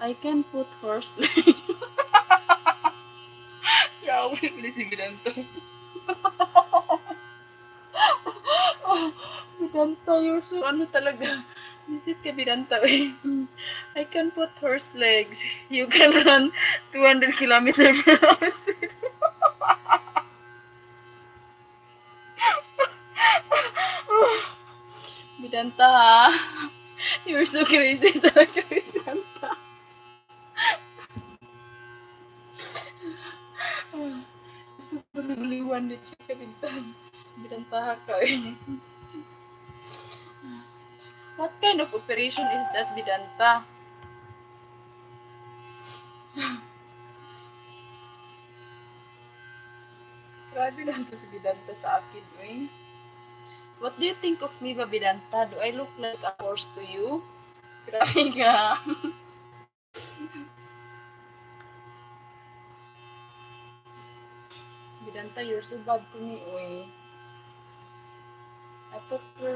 I can put horse leg. Yawi ko na si Bidanta. Bidanta, you're so ano talaga. Visit ka, Bidanta. I can put horse legs. You can run 200 kilometers per hour speed. Bidanta, ha? You're so crazy talaga, Bidanta. Super liwan din siya ka, Bidanta ka, eh. What kind of operation is that, Bidanta? Grabe lang to si Bidanta sa akin, eh. What do you think of me, Bidanta? Do I look like a horse to you? Grabe ka. Bidanta, you're so bad to me, oy. I thought we're